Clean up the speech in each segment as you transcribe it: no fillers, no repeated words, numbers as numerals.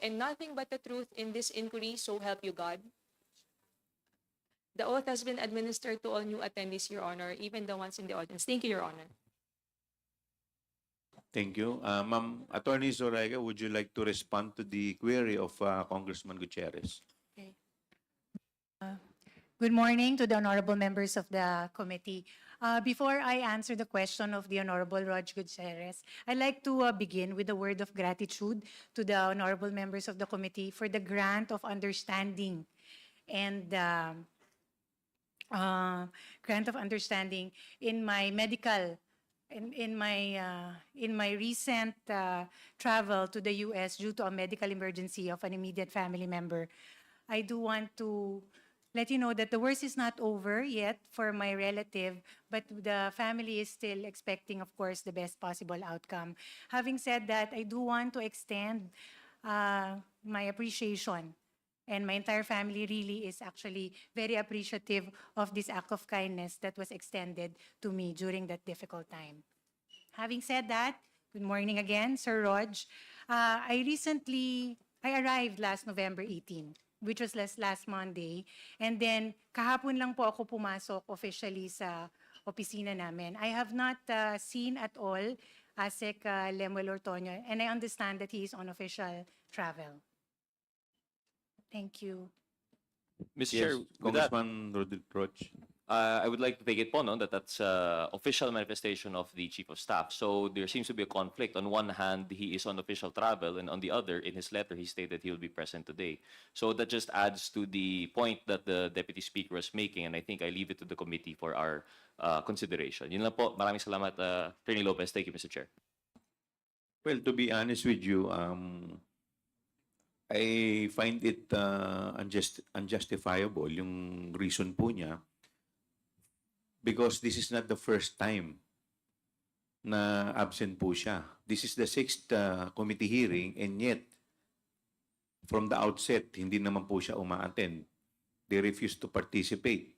and nothing but the truth in this inquiry, so help you God? The oath has been administered to all new attendees, Your Honor, even the ones in the audience. Thank you, Your Honor. Thank you. Ma'am Attorney Zoraga, would you like to respond to the query of Congressman Gutierrez? Okay. Good morning to the honorable members of the committee. Before I answer the question of the Honorable Rog Gutierrez, I'd like to begin with a word of gratitude to the honorable members of the committee for the grant of understanding and grant of understanding in my medical in my recent travel to the U.S. due to a medical emergency of an immediate family member. I do want to let you know that the worst is not over yet for my relative, but the family is still expecting, of course, the best possible outcome. Having said that, I do want to extend my appreciation, and my entire family really is actually very appreciative of this act of kindness that was extended to me during that difficult time. Having said that, good morning again, Sir Rog. I arrived last November 18, which was last Monday. And then, kahapon lang po ako pumasok officially sa opisina namin. I have not seen at all ASEC Lemuel Ortonio, and I understand that he is on official travel. Thank you. Mr. Yes, Chair, with that, Congressman Roch. I would like to take it po, no, that that's official manifestation of the Chief of Staff. So there seems to be a conflict. On one hand, he is on official travel, and on the other, in his letter, he stated he will be present today. So that just adds to the point that the Deputy Speaker was making, and I think I leave it to the committee for our consideration. Yun lang po. Maraming salamat, Attorney Lopez. Thank you, Mr. Chair. Well, to be honest with you, I find it unjustifiable yung reason po niya, because this is not the first time na absent po siya. This is the 6th committee hearing, and yet from the outset hindi naman po siya uma-attend. They refused to participate.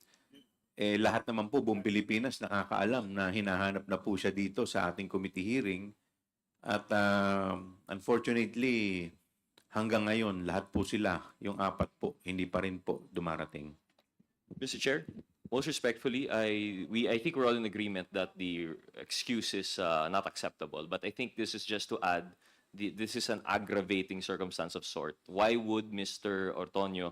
Eh, lahat naman po buong Pilipinas nakakaalam na hinahanap na po siya dito sa ating committee hearing, at unfortunately hanggang ngayon, lahat po sila, yung 4 po, hindi pa rin po dumarating. Mr. Chair, most respectfully, I think we're all in agreement that the excuse is not acceptable. But I think this is just to add, this is an aggravating circumstance of sort. Why would Mr. Ortonio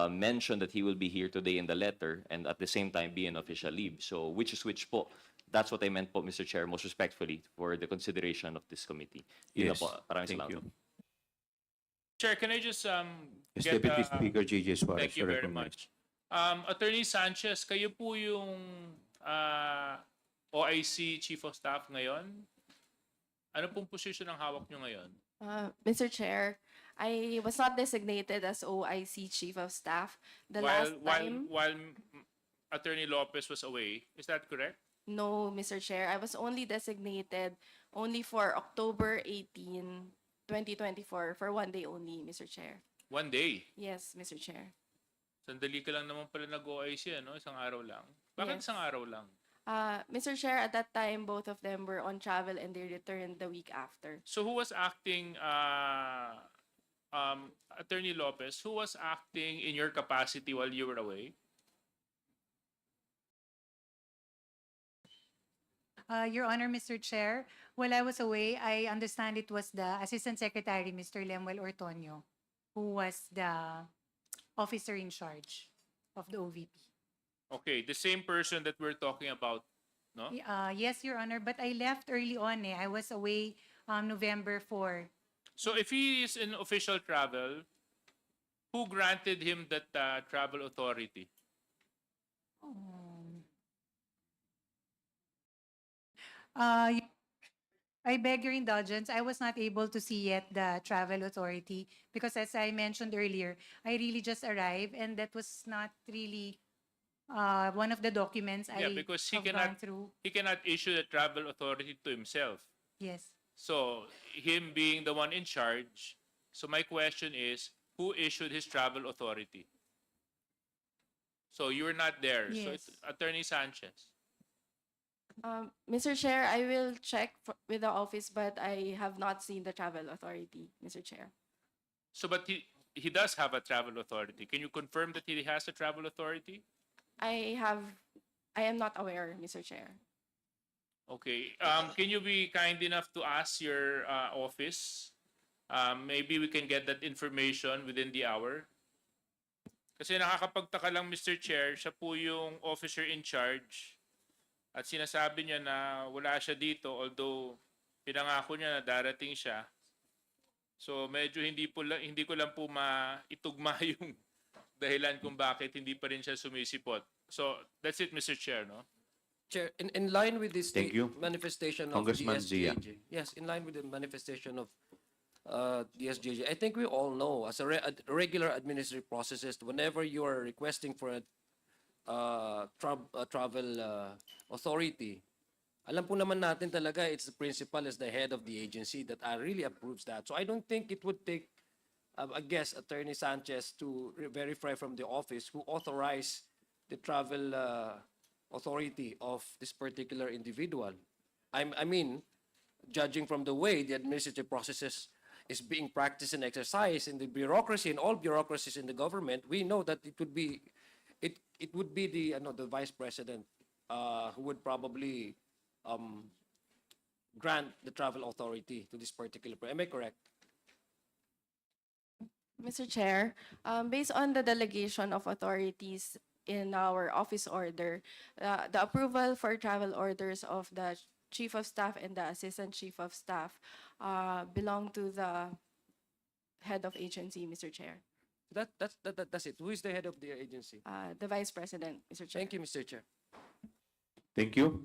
mention that he will be here today in the letter and at the same time be on official leave? So which is which po? That's what I meant po, Mr. Chair, most respectfully, for the consideration of this committee. Yun na Yes, po. Maraming thank salamat. you. Chair, can I just Yes, get Deputy Speaker J.J. Suarez. thank you very much. Attorney Sanchez, kayo po yung OIC Chief of Staff ngayon. Ano pong posisyon ang hawak nyo ngayon? Mr. Chair, I was not designated as OIC Chief of Staff the last time. While Attorney Lopez was away, is that correct? No, Mr. Chair, I was only designated only for October 18, 2024, for 1 day only, Mr. Chair. 1 day. Yes, Mr. Chair. Sandali ka lang naman pala nag-OIC, ano? Isang araw lang. Bakit Yes. isang araw lang? Mr. Chair, at that time, both of them were on travel and they returned the week after. So who was acting, Attorney Lopez, who was acting in your capacity while you were away? Your Honor, Mr. Chair, while I was away, I understand it was the Assistant Secretary, Mr. Lemuel Ortonio, who was the officer in charge of the OVP. Okay, the same person that we're talking about, no? Yes, Your Honor, but I left early on. I was away November 4. So if he is in official travel, who granted him that travel authority? I beg your indulgence. I was not able to see yet the travel authority because, as I mentioned earlier, I really just arrived, and that was not really one of the documents I Yeah, because he have gone through. cannot issue the travel authority to himself. Yes. So him being the one in charge. So my question is, who issued his travel authority? So you were not there. So Yes. it's Attorney Sanchez. Mr. Chair, I will check with the office, but I have not seen the travel authority, Mr. Chair. So, but he does have a travel authority. Can you confirm that he has a travel authority? I am not aware, Mr. Chair. Okay. Can you be kind enough to ask your office? Maybe we can get that information within the hour. Kasi nakakapagtaka lang, Mr. Chair, siya po yung officer in charge. At sinasabi niya na wala siya dito, although pinangako niya na darating siya. So medyo hindi ko lang po maitugma yung dahilan kung bakit hindi pa rin siya sumisipot. So that's it, Mr. Chair, no? Chair, in line with this Thank you. manifestation of Congressman Zia. DSJJ, yes, in line with the manifestation of DSJJ, I think we all know as a regular administrative processes, whenever you are requesting for a travel authority, alam po naman natin talaga it's the principal as the head of the agency that really approves that. So I don't think it would take, I guess, Attorney Sanchez to verify from the office who authorized the travel authority of this particular individual. I mean, judging from the way the administrative processes is being practiced and exercised in the bureaucracy, in all bureaucracies in the government, we know that it would be the Vice President who would probably grant the travel authority to this particular. Am I correct? Mr. Chair, based on the delegation of authorities in our office order, the approval for travel orders of the Chief of Staff and the Assistant Chief of Staff belong to the head of agency, Mr. Chair. That's it. Who is the head of the agency? The Vice President, Mr. Chair. Thank you, Mr. Chair. Thank you.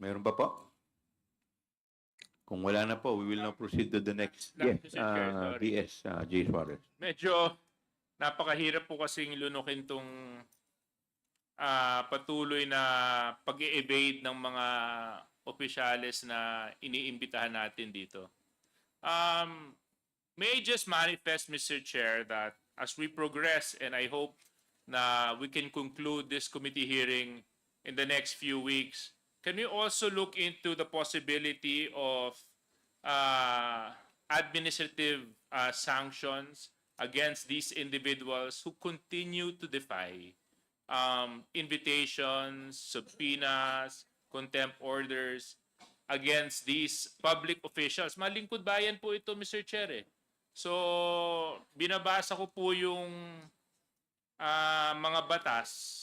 Mayroon ba po? Kung wala na po, we will now proceed to the next. Mr. Yes, Chair, sorry. DS, J. Suarez. Medyo napakahirap po kasing lunukin tong patuloy na pag-evade ng mga opisyales na iniimbitahan natin dito. May I just manifest, Mr. Chair, that as we progress, and I hope na we can conclude this committee hearing in the next few weeks, can we also look into the possibility of administrative sanctions against these individuals who continue to defy invitations, subpoenas, contempt orders against these public officials? Malingkod bayan po ito, Mr. Chair. So, binabasa ko po yung mga batas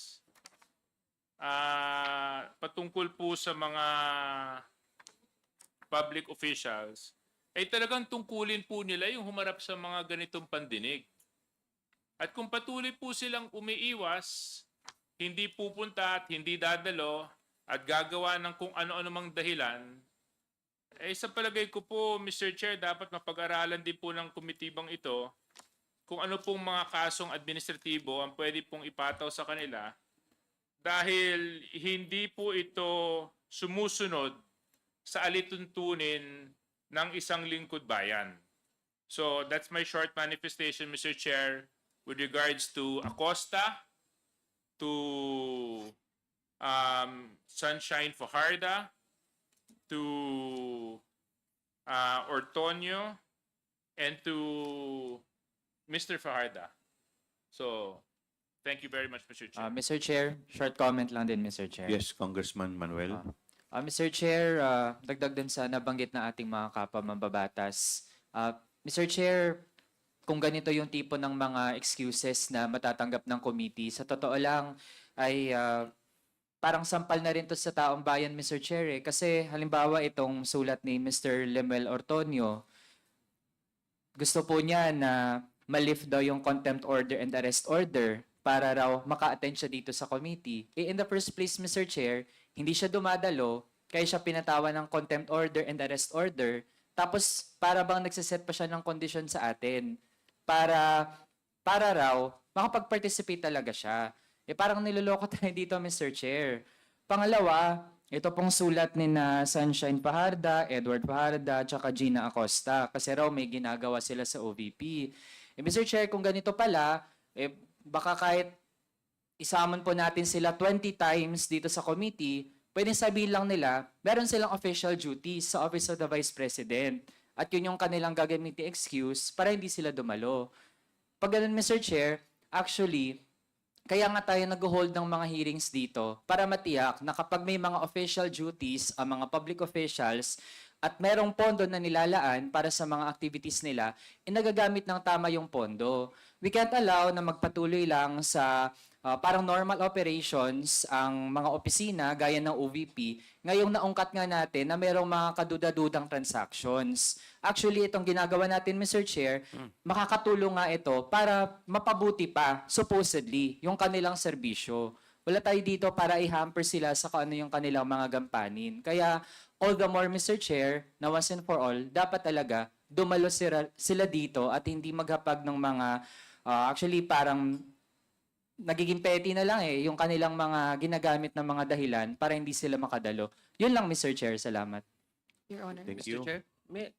patungkol po sa mga public officials, ay talagang tungkulin po nila yung humarap sa mga ganitong pandinig. At kung patuloy po silang umiiwas, hindi pupunta at hindi dadalo at gagawa ng kung ano-ano mang dahilan, eh sa palagay ko po, Mr. Chair, dapat mapag-aralan din po ng komitibang ito kung ano pong mga kasong administratibo ang pwede pong ipataw sa kanila dahil hindi po ito sumusunod sa alituntunin ng isang lingkod bayan. So that's my short manifestation, Mr. Chair, with regards to Acosta, to Sunshine Fajarda, to Ortonio, and to Mr. Fajarda. So, thank you very much, Mr. Chair. Mr. Chair, short comment lang din, Mr. Chair. Yes, Congressman Manuel. Mr. Chair, dagdag din sa nabanggit na ating mga kapwa mambabatas. Mr. Chair, kung ganito yung tipo ng mga excuses na matatanggap ng committee, sa totoo lang ay parang sampal na rin to sa taong bayan, Mr. Chair. Kasi halimbawa itong sulat ni Mr. Lemuel Ortonio, gusto po niya na ma-lift daw yung contempt order and arrest order para raw maka-attend siya dito sa committee. In the first place, Mr. Chair, hindi siya dumadalo, kaya siya pinatawan ng contempt order and arrest order, tapos para bang nagsiset pa siya ng kondisyon sa atin para raw makapag-participate talaga siya. Parang niloloko tayo dito, Mr. Chair. Pangalawa, ito pong sulat ni na Sunshine Fajarda, Edward Fajarda, tsaka Gina Acosta. Kasi raw may ginagawa sila sa OVP. Mr. Chair, kung ganito pala, baka kahit isamon po natin sila 20 times dito sa committee, pwedeng sabihin lang nila, meron silang official duties sa Office of the Vice President. At yun yung kanilang gagamitin excuse para hindi sila dumalo. Pag ganun, Mr. Chair, actually, kaya nga tayo nag-hold ng mga hearings dito para matiyak na kapag may mga official duties ang mga public officials at merong pondo na nilalaan para sa mga activities nila, nagagamit ng tama yung pondo. We can't allow na magpatuloy lang sa parang normal operations ang mga opisina gaya ng OVP. Ngayong naungkat nga natin na merong mga kaduda-dudang transactions. Actually, itong ginagawa natin, Mr. Chair, makakatulong nga ito para mapabuti pa, supposedly, yung kanilang serbisyo. Wala tayo dito para i-hamper sila sa kung ano yung kanilang mga gampanin. Kaya, all the more, Mr. Chair, na once and for all, dapat talaga dumalo sila dito at hindi maghapag ng mga, actually parang nagiging petty na lang yung kanilang mga ginagamit na mga dahilan para hindi sila makadalo. Yun lang, Mr. Chair. Salamat. Your Honor. Thank Mr. you. Chair, may